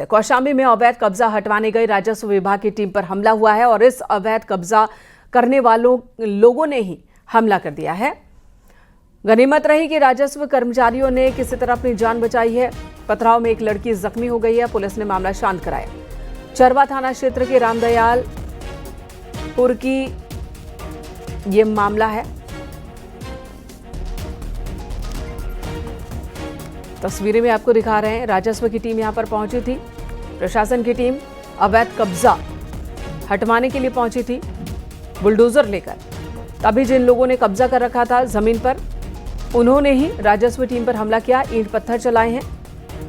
कौशाम्बी में अवैध कब्जा हटवाने गई राजस्व विभाग की टीम पर हमला हुआ है और इस अवैध कब्जा करने वालों लोगों ने ही हमला कर दिया है। गनीमत रही कि राजस्व कर्मचारियों ने किसी तरह अपनी जान बचाई है। पथराव में एक लड़की जख्मी हो गई है। पुलिस ने मामला शांत कराया। चरवा थाना क्षेत्र के रामदयालपुर की ये मामला है। तस्वीरें में आपको दिखा रहे हैं। राजस्व की टीम यहां पर पहुंची थी। प्रशासन की टीम अवैध कब्जा हटवाने के लिए पहुंची थी बुलडोजर लेकर। तभी जिन लोगों ने कब्जा कर रखा था जमीन पर, उन्होंने ही राजस्व टीम पर हमला किया, ईंट पत्थर चलाए हैं।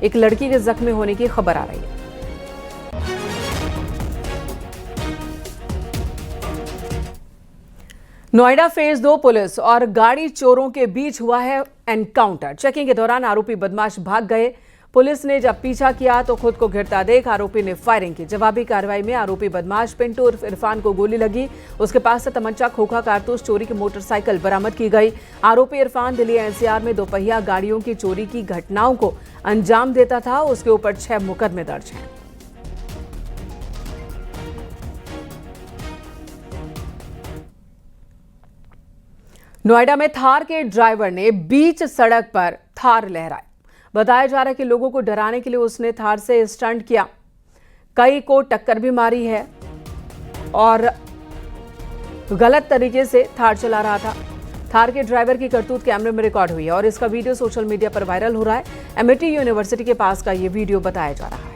एक लड़की के जख्मी होने की खबर आ रही है। नोएडा फेज 2 पुलिस और गाड़ी चोरों के बीच हुआ है एनकाउंटर। चेकिंग के दौरान आरोपी बदमाश भाग गए। पुलिस ने जब पीछा किया तो खुद को घिरता देख आरोपी ने फायरिंग की। जवाबी कार्रवाई में आरोपी बदमाश पिंटू उर्फ इरफान को गोली लगी। उसके पास से तमंचा, खोखा, कारतूस, चोरी की मोटरसाइकिल बरामद की गई। आरोपी इरफान दिल्ली एनसीआर में दोपहिया गाड़ियों की चोरी की घटनाओं को अंजाम देता था। उसके ऊपर 6 मुकदमे दर्ज हैं। नोएडा में थार के ड्राइवर ने बीच सड़क पर थार लहराई। बताया जा रहा है कि लोगों को डराने के लिए उसने थार से स्टंट किया। कई को टक्कर भी मारी है और गलत तरीके से थार चला रहा था। थार के ड्राइवर की करतूत कैमरे में रिकॉर्ड हुई है और इसका वीडियो सोशल मीडिया पर वायरल हो रहा है। एमिटी यूनिवर्सिटी के पास का ये वीडियो बताया जा रहा है।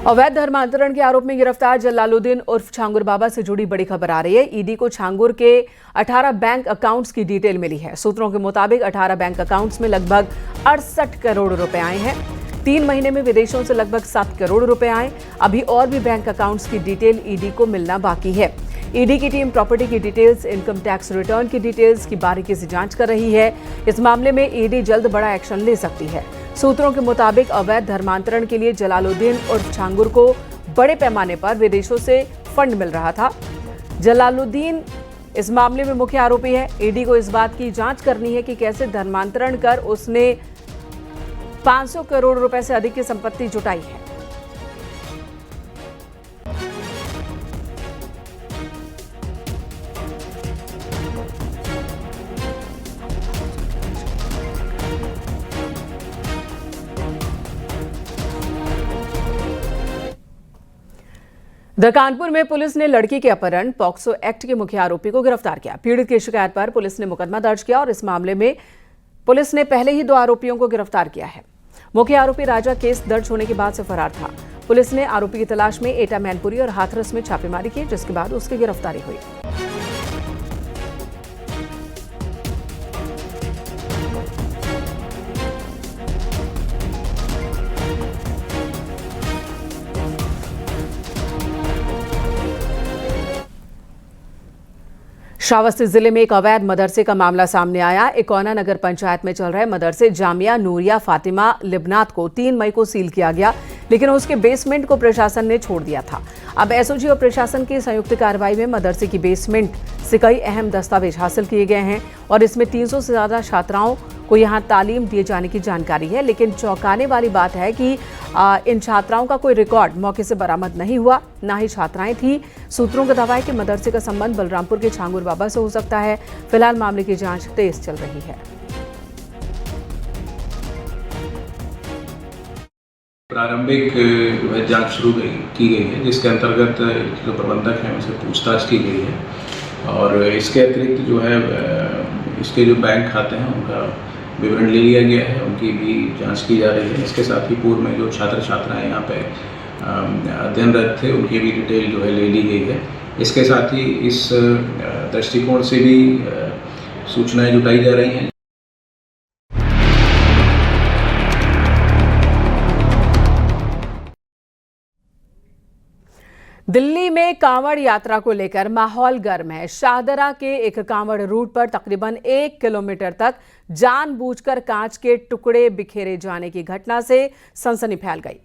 अवैध धर्मांतरण के आरोप में गिरफ्तार जलालुद्दीन उर्फ छांगुर बाबा से जुड़ी बड़ी खबर आ रही है। ईडी को छांगुर के 18 बैंक अकाउंट्स की डिटेल मिली है। सूत्रों के मुताबिक 18 बैंक अकाउंट्स में लगभग 68 करोड़ रुपए आए हैं। 3 महीने में विदेशों से लगभग 7 करोड़ रुपए आए। अभी और भी बैंक अकाउंट्स की डिटेल ईडी को मिलना बाकी है। ईडी की टीम प्रॉपर्टी की डिटेल्स, इनकम टैक्स रिटर्न की डिटेल्स की बारीकी से जांच कर रही है। इस मामले में ईडी जल्द बड़ा एक्शन ले सकती है। सूत्रों के मुताबिक अवैध धर्मांतरण के लिए जलालुद्दीन उर्फ छांगुर को बड़े पैमाने पर विदेशों से फंड मिल रहा था। जलालुद्दीन इस मामले में मुख्य आरोपी है। ईडी को इस बात की जांच करनी है कि कैसे धर्मांतरण कर उसने 500 करोड़ रुपए से अधिक की संपत्ति जुटाई है। कानपुर में पुलिस ने लड़की के अपहरण पॉक्सो एक्ट के मुख्य आरोपी को गिरफ्तार किया। पीड़ित की शिकायत पर पुलिस ने मुकदमा दर्ज किया और इस मामले में पुलिस ने पहले ही 2 आरोपियों को गिरफ्तार किया है। मुख्य आरोपी राजा केस दर्ज होने के बाद से फरार था। पुलिस ने आरोपी की तलाश में एटा, मैनपुरी और हाथरस में छापेमारी की, जिसके बाद उसकी गिरफ्तारी हुई। श्रावस्ती जिले में एक अवैध मदरसे का मामला सामने आया। इकोना नगर पंचायत में चल रहे मदरसे जामिया नूरिया फातिमा लिबनात को 3 मई को सील किया गया, लेकिन उसके बेसमेंट को प्रशासन ने छोड़ दिया था। अब एसओजी और प्रशासन की संयुक्त कार्रवाई में मदरसे की बेसमेंट से कई अहम दस्तावेज हासिल किए गए हैं और इसमें 300 से ज्यादा छात्राओं को यहां तालीम दिए जाने की जानकारी है। लेकिन चौंकाने वाली बात है कि इन छात्राओं का कोई रिकॉर्ड मौके से बरामद नहीं हुआ, ना ही छात्राएं थी। सूत्रों का दावा है कि मदरसे का संबंध बलरामपुर के छांगुर बाबा से हो सकता है। फिलहाल मामले की जांच तेज चल रही है। प्रारंभिक जांच शुरू की गई है, जिसके अंतर्गत जो प्रबंधक हैं उनसे पूछताछ की गई है और इसके अतिरिक्त जो है इसके जो बैंक खाते हैं उनका विवरण ले लिया गया है, उनकी भी जांच की जा रही है। इसके साथ ही पूर्व में जो छात्र छात्राएं यहाँ पे अध्ययनरत थे उनकी भी डिटेल जो है ले ली गई है। इसके साथ ही इस दृष्टिकोण से भी सूचनाएं जुटाई जा रही हैं। दिल्ली में कांवड़ यात्रा को लेकर माहौल गर्म है। शाहदरा के एक कांवड़ रूट पर तकरीबन 1 किलोमीटर तक जानबूझकर कांच के टुकड़े बिखेरे जाने की घटना से सनसनी फैल गई।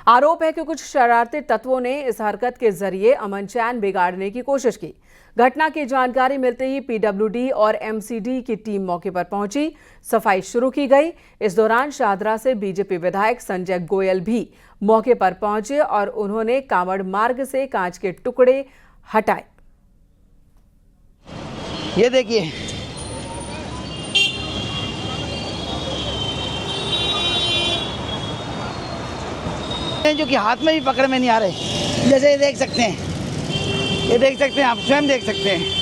आरोप है कि कुछ शरारती तत्वों ने इस हरकत के जरिए अमन चैन बिगाड़ने की कोशिश की। घटना की जानकारी मिलते ही पीडब्ल्यूडी और एमसीडी की टीम मौके पर पहुंची, सफाई शुरू की गई। इस दौरान शाहदरा से बीजेपी विधायक संजय गोयल भी मौके पर पहुंचे और उन्होंने कांवड़ मार्ग से कांच के टुकड़े हटाए। ये देखिए, जो कि हाथ में भी पकड़ में नहीं आ रहे, जैसे ये देख सकते हैं, ये देख सकते हैं, आप स्वयं देख सकते हैं।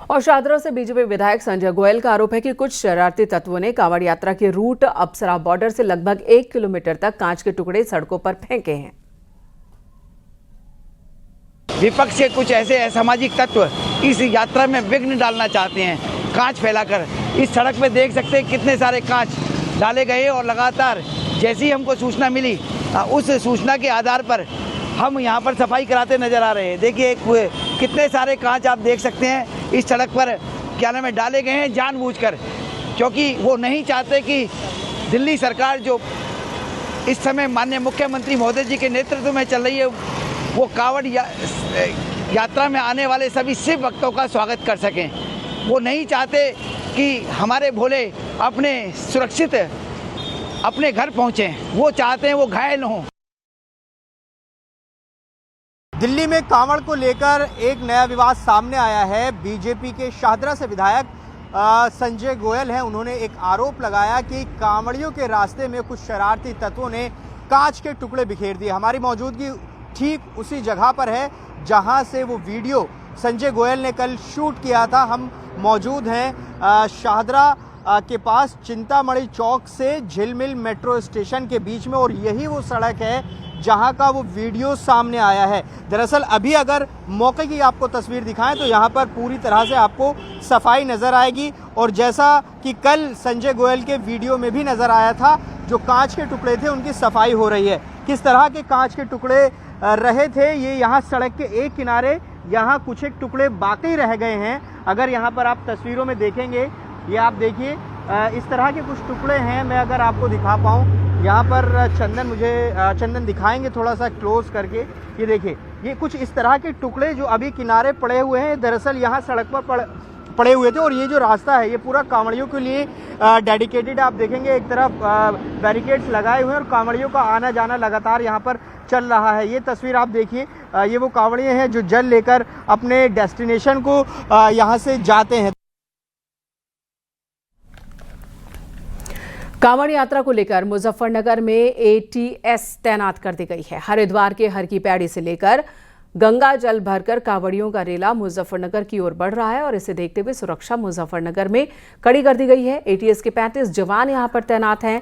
और शाहदरा से बीजेपी विधायक संजय गोयल का आरोप है कि कुछ शरारती तत्वों ने कांवड़ यात्रा के रूट अप्सरा बॉर्डर से लगभग 1 किलोमीटर तक कांच के टुकड़े सड़कों पर फेंके हैं। विपक्ष के कुछ ऐसे असामाजिक तत्व इस यात्रा में विघ्न डालना चाहते हैं, कांच फैलाकर। इस सड़क पे देख सकते हैं कितने सारे कांच डाले गए और लगातार जैसी हमको सूचना मिली, उस सूचना के आधार पर हम यहाँ पर सफाई कराते नजर आ रहे हैं। देखिए कितने सारे कांच आप देख सकते हैं इस सड़क पर क्या नाम है डाले गए हैं जानबूझकर, क्योंकि वो नहीं चाहते कि दिल्ली सरकार जो इस समय माननीय मुख्यमंत्री महोदय जी के नेतृत्व में चल रही है, वो कांवड़ यात्रा में आने वाले सभी शिव भक्तों का स्वागत कर सकें। वो नहीं चाहते कि हमारे भोले अपने सुरक्षित अपने घर पहुँचें, वो चाहते हैं वो घायल हों। दिल्ली में कांवड़ को लेकर एक नया विवाद सामने आया है। बीजेपी के शाहदरा से विधायक संजय गोयल हैं, उन्होंने एक आरोप लगाया कि कांवड़ियों के रास्ते में कुछ शरारती तत्वों ने कांच के टुकड़े बिखेर दिए। हमारी मौजूदगी ठीक उसी जगह पर है जहां से वो वीडियो संजय गोयल ने कल शूट किया था। हम मौजूद हैं शाहदरा के पास चिंतामणि चौक से झिलमिल मेट्रो स्टेशन के बीच में, और यही वो सड़क है जहां का वो वीडियो सामने आया है। दरअसल अभी अगर मौके की आपको तस्वीर दिखाएं तो यहां पर पूरी तरह से आपको सफाई नजर आएगी, और जैसा कि कल संजय गोयल के वीडियो में भी नजर आया था, जो कांच के टुकड़े थे उनकी सफाई हो रही है। किस तरह के कांच के टुकड़े रहे थे, ये यहाँ सड़क के एक किनारे यहाँ कुछ एक टुकड़े बाकी रह गए हैं। अगर यहाँ पर आप तस्वीरों में देखेंगे, ये आप देखिए इस तरह के कुछ टुकड़े हैं। मैं अगर आपको दिखा पाऊँ, यहाँ पर चंदन दिखाएंगे थोड़ा सा क्लोज करके। ये देखिए, ये कुछ इस तरह के टुकड़े जो अभी किनारे पड़े हुए हैं, दरअसल यहाँ सड़क पर पड़े हुए थे। और ये जो रास्ता है ये पूरा कांवड़ियों के लिए डेडिकेटेड। आप देखेंगे एक तरफ बैरिकेड्स लगाए हुए हैं और कांवड़ियों का आना जाना लगातार यहाँ पर चल रहा है। ये तस्वीर आप देखिए, ये वो कांवड़िए हैं जो जल लेकर अपने डेस्टिनेशन को यहाँ से जाते हैं। कांवड़ यात्रा को लेकर मुजफ्फरनगर में एटीएस तैनात कर दी गई है। हरिद्वार के हर की पैड़ी से लेकर गंगा जल भरकर कांवड़ियों का रेला मुजफ्फरनगर की ओर बढ़ रहा है, और इसे देखते हुए सुरक्षा मुजफ्फरनगर में कड़ी कर दी गई है। एटीएस के 35 जवान यहां पर तैनात हैं,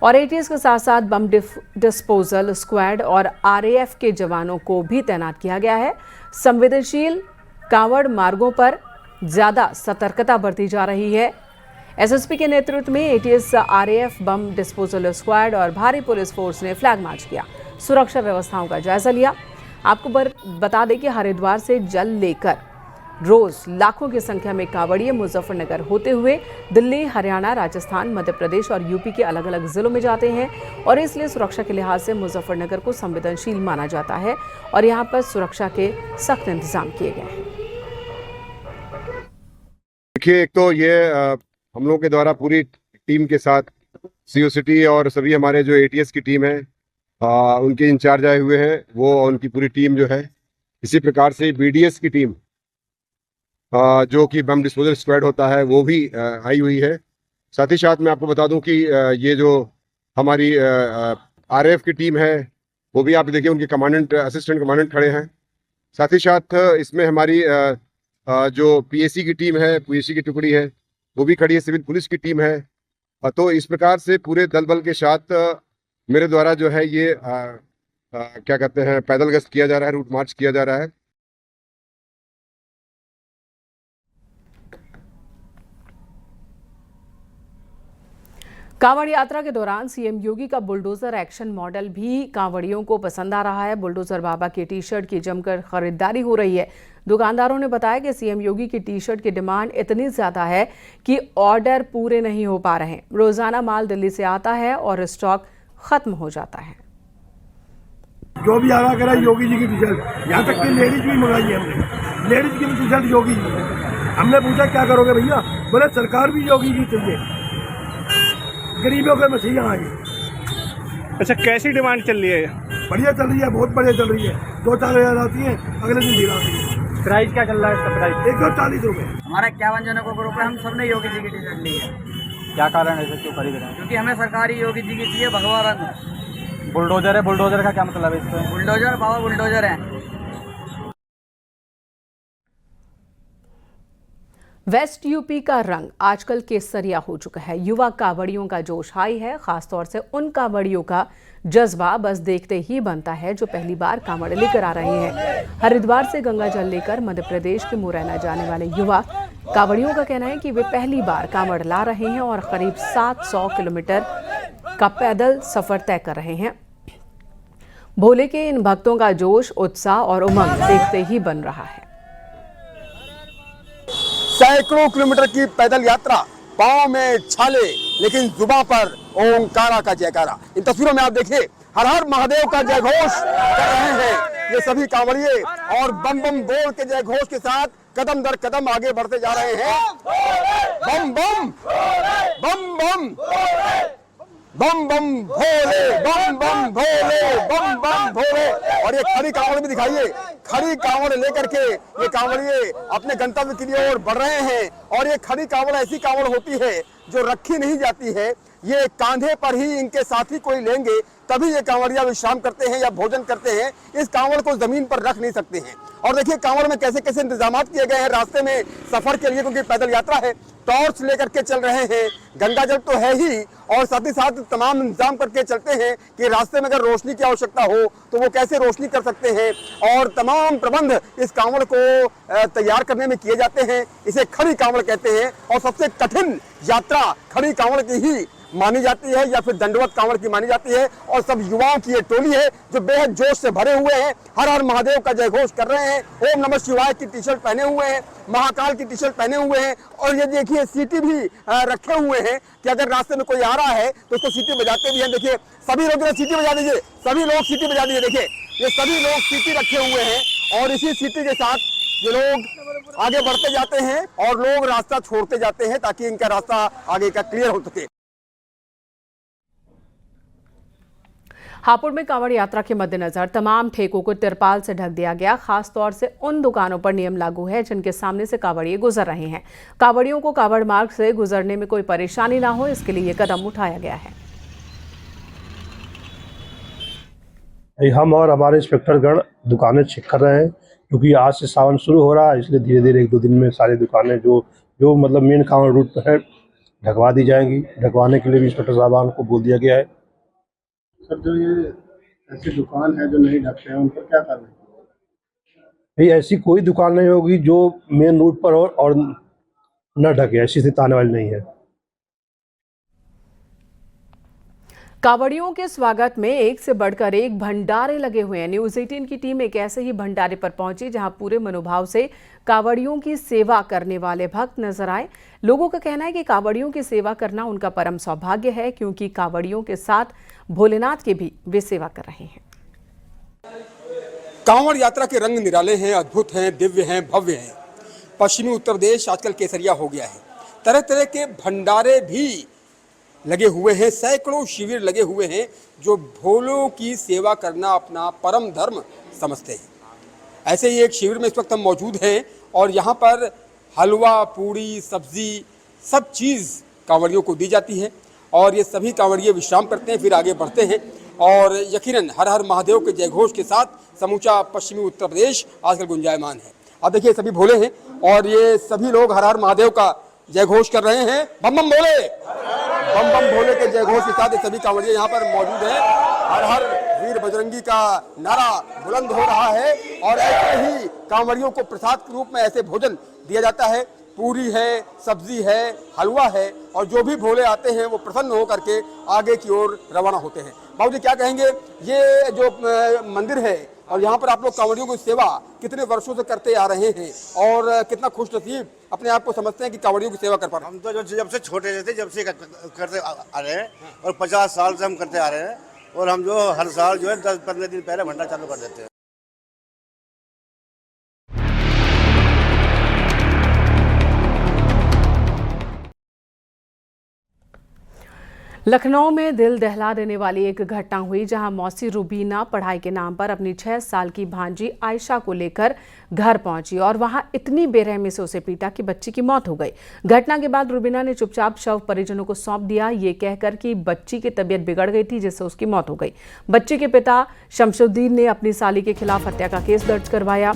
और एटीएस के साथ साथ बम डिस्पोजल स्क्वाड और आरएएफ के जवानों को भी तैनात किया गया है। संवेदनशील कांवड़ मार्गों पर ज्यादा सतर्कता बरती जा रही है। एसएसपी के नेतृत्व में ATS, RAF, bomb disposal squad और भारी पुलिस फोर्स ने फ्लैग मार्च किया, सुरक्षा व्यवस्थाओं का जायजा लिया। आपको बता दें कि हरिद्वार से जल लेकर रोज लाखों की संख्या में कांवड़िए मुजफ्फरनगर होते हुए दिल्ली, हरियाणा, राजस्थान, मध्य प्रदेश और यूपी के अलग अलग जिलों में जाते हैं, और इसलिए सुरक्षा के लिहाज से मुजफ्फरनगर को संवेदनशील माना जाता है, और यहाँ पर सुरक्षा के सख्त इंतजाम किए गए हैं। देखिए, एक तो ये हम लोगों के द्वारा पूरी टीम के साथ सीओ सिटी और सभी हमारे जो एटीएस की टीम है उनके इंचार्ज आए हुए हैं, वो उनकी पूरी टीम जो है। इसी प्रकार से बीडीएस की टीम जो कि बम डिस्पोजल स्क्वाड होता है वो भी आई हुई है। साथ ही साथ मैं आपको बता दूं कि ये जो हमारी आरएएफ की टीम है वो भी आप देखिए, उनके कमांडेंट, असिस्टेंट कमांडेंट खड़े हैं। साथ ही साथ इसमें हमारी जो पीएसी की टीम है, पीएसी की टुकड़ी है, वो भी खड़ी है। सिविल पुलिस की टीम है। तो इस प्रकार से पूरे दल बल के साथ मेरे द्वारा जो है ये क्या कहते हैं, पैदल गश्त किया जा रहा है, रूट मार्च किया जा रहा है। कांवड़ यात्रा के दौरान सीएम योगी का बुलडोजर एक्शन मॉडल भी कांवड़ियों को पसंद आ रहा है। बुलडोजर बाबा की टी शर्ट की जमकर खरीदारी हो रही है। दुकानदारों ने बताया कि सीएम योगी की टी शर्ट की डिमांड इतनी ज्यादा है कि ऑर्डर पूरे नहीं हो पा रहे हैं। रोजाना माल दिल्ली से आता है और स्टॉक खत्म हो जाता है। जो भी आ रहा करा योगी जी की टी शर्ट, यहाँ तक कि लेडीज भी मंगाई है हमने, लेडीज की भी टी शर्ट योगी जी। हमने पूछा क्या करोगे भैया, बोले सरकार भी योगी की चाहिए, गरीबों के मसीहा आएंगे। अच्छा, कैसी डिमांड चल रही है? बढ़िया चल रही है, बहुत बढ़िया चल रही है। 2-4 हज़ार आती है, अगले दिन गिर आती है। प्राइस क्या चल रहा है इसका? प्राइस 140 रुपये। हमारा 51 जनों को ग्रुप है, हम सबने योगी जी की टी शर्ट ली है। क्या कारण है, क्यों खरीद रहे हैं? क्योंकि हमें सरकारी योगी जी की चाहिए, भगवा रंग। बुलडोजर है, बुलडोजर का क्या मतलब है इसमें? बुलडोजर बाबा बुलडोजर है। वेस्ट यूपी का रंग आजकल केसरिया हो चुका है। युवा कांवड़ियों का जोश हाई है, खासतौर से उन कांवड़ियों का जज्बा बस देखते ही बनता है जो पहली बार कांवड़ लेकर आ रहे हैं। हरिद्वार से गंगा जल लेकर मध्य प्रदेश के मुरैना जाने वाले युवा कांवड़ियों का कहना है कि वे पहली बार कांवड़ ला रहे हैं और करीब 700 किलोमीटर का पैदल सफर तय कर रहे हैं। भोले के इन भक्तों का जोश, उत्साह और उमंग देखते ही बन रहा है। सैकड़ों किलोमीटर की पैदल यात्रा, पांव में छाले लेकिन जुबां पर ओंकारा का जयकारा। इन तस्वीरों में आप देखिए, हर हर महादेव का जयघोष कर रहे हैं ये सभी कांवड़िए और बम बम बोल के जयघोष के साथ कदम दर कदम आगे बढ़ते जा रहे हैं। बम बम बम बम बम बम भोले, बम बम भोले, बम बम भोले। और ये खड़ी कांवड़ भी दिखाइए, खड़ी कांवड़ लेकर के ये कांवड़िए अपने गंतव्य के लिए ओर बढ़ रहे हैं। और ये खड़ी कांवड़ ऐसी कांवड़ होती है जो रखी नहीं जाती है, ये कांधे पर ही इनके साथी कोई लेंगे तभी ये कांवड़िया विश्राम करते हैं या भोजन करते हैं। इस कांवड़ को जमीन पर रख नहीं सकते हैं। और देखिए कांवड़ में कैसे कैसे इंतजाम किए गए हैं रास्ते में सफर के लिए, क्योंकि पैदल यात्रा है। टॉर्च लेकर के चल रहे हैं, गंगा जल तो है ही और साथ ही साथ तमाम इंतजाम करके चलते हैं कि रास्ते में अगर रोशनी की आवश्यकता हो तो वो कैसे रोशनी कर सकते हैं। और तमाम प्रबंध इस कांवड़ को तैयार करने में किए जाते हैं। इसे खड़ी कांवड़ कहते हैं और सबसे कठिन यात्रा खड़ी कांवड़ की ही मानी जाती है या फिर दंडवत कांवड़ की मानी जाती है। और सब युवाओं की ये टोली है जो बेहद जोश से भरे हुए हैं, हर हर महादेव का जयघोष कर रहे हैं, ओम नमः शिवाय की टी शर्ट पहने हुए हैं, महाकाल की टी शर्ट पहने हुए हैं। और ये देखिए सीटी भी रखे हुए हैं कि अगर रास्ते में कोई आ रहा है तो उसको सीटी बजाते भी हैं। देखिए सभी लोग सीटी बजा दीजिए, सभी लोग सीटी बजा दीजिए। देखिए ये सभी लोग सीटी रखे हुए हैं और इसी सीटी के साथ ये लोग आगे बढ़ते जाते हैं और लोग रास्ता छोड़ते जाते हैं ताकि इनका रास्ता आगे का क्लियर हो सके। हापुड़ में कांवड़ यात्रा के मद्देनजर तमाम ठेकों को तिरपाल से ढक दिया गया। खास तौर से उन दुकानों पर नियम लागू है जिनके सामने से कांवड़िए गुजर रहे हैं। कांवड़ियों को कांवड़ मार्ग से गुजरने में कोई परेशानी ना हो, इसके लिए ये कदम उठाया गया है। हम और हमारे इंस्पेक्टरगण दुकानें चेक कर रहे हैं क्योंकि आज से सावन शुरू हो रहा है, इसलिए धीरे धीरे 1-2 दिन में सारी दुकानें जो मतलब मेन कांवड़ रूट पर है ढकवा दी जाएंगी। ढकवाने के लिए भी इंस्पेक्टर साहबान को बोल दिया गया है। सर जो ये ऐसी दुकान है जो नहीं ढकते हैं उन पर क्या करना है? भाई ऐसी कोई दुकान नहीं होगी जो मेन रूट पर हो और न ढके, ऐसी स्थिति आने वाली नहीं है। कांवड़ियों के स्वागत में एक से बढ़कर एक भंडारे लगे हुए हैं। न्यूज़ 18 की टीम एक ऐसे ही भंडारे पर पहुंची जहां पूरे मनोभाव से कांवड़ियों की सेवा करने वाले भक्त नजर आए। लोगों का कहना है कि कांवड़ियों की सेवा करना उनका परम सौभाग्य है, क्योंकि कांवड़ियों के साथ भोलेनाथ की भी वे सेवा कर रहे हैं। कांवड़ यात्रा के रंग निराले हैं, अद्भुत हैं, दिव्य हैं, भव्य हैं। पश्चिमी उत्तर प्रदेश आजकल केसरिया हो गया है। तरह तरह के भंडारे भी लगे हुए हैं, सैकड़ों शिविर लगे हुए हैं जो भोलों की सेवा करना अपना परम धर्म समझते हैं। ऐसे ही एक शिविर में इस वक्त हम मौजूद हैं और यहाँ पर हलवा, पूड़ी, सब्जी सब चीज़ कांवड़ियों को दी जाती है और ये सभी कांवड़िए विश्राम करते हैं, फिर आगे बढ़ते हैं। और यकीनन हर हर महादेव के जयघोष के साथ समूचा पश्चिमी उत्तर प्रदेश आजकल गुंजायमान है। अब देखिए सभी भोले हैं और ये सभी लोग हर हर महादेव का जयघोष कर रहे हैं। बम बम भोले, बम बम भोले के जयघोष के साथ ये सभी कांवड़िए यहाँ पर मौजूद हैं। हर हर वीर बजरंगी का नारा बुलंद हो रहा है और ऐसे ही कांवड़ियों को प्रसाद के रूप में ऐसे भोजन दिया जाता है। पूरी है, सब्जी है, हलवा है और जो भी भोले आते हैं वो प्रसन्न होकर के आगे की ओर रवाना होते हैं। बाबूजी क्या कहेंगे, ये जो मंदिर है और यहाँ पर आप लोग कांवड़ियों की सेवा कितने वर्षों से करते आ रहे हैं और कितना खुशनसीब अपने आप को समझते हैं कि कांवड़ियों की सेवा कर पा रहे हैं? हम तो जब से छोटे थे जब से करते आ रहे हैं और 50 साल से हम करते आ रहे हैं और हम जो हर साल जो है 10-15 दिन पहले भंडारा चालू कर देते हैं। लखनऊ में दिल दहला देने वाली एक घटना हुई जहां मौसी रुबीना पढ़ाई के नाम पर अपनी 6 साल की भांजी आयशा को लेकर घर पहुंची और वहां इतनी बेरहमी से उसे पीटा कि बच्ची की मौत हो गई। घटना के बाद रुबीना ने चुपचाप शव परिजनों को सौंप दिया, ये कहकर कि बच्ची की तबीयत बिगड़ गई थी जिससे उसकी मौत हो गई। बच्ची के पिता शमशुद्दीन ने अपनी साली के खिलाफ हत्या का केस दर्ज करवाया।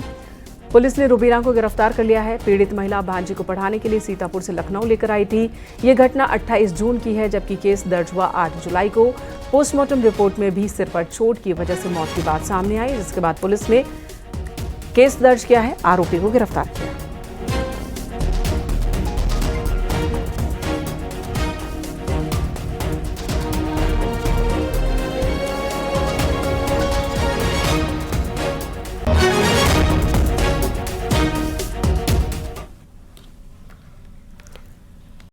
पुलिस ने रुबीना को गिरफ्तार कर लिया है। पीड़ित महिला भांजी को पढ़ाने के लिए सीतापुर से लखनऊ लेकर आई थी। ये घटना 28 जून की है, जबकि केस दर्ज हुआ 8 जुलाई को। पोस्टमार्टम रिपोर्ट में भी सिर पर चोट की वजह से मौत की बात सामने आई, जिसके बाद पुलिस ने केस दर्ज किया है, आरोपी को गिरफ्तार किया।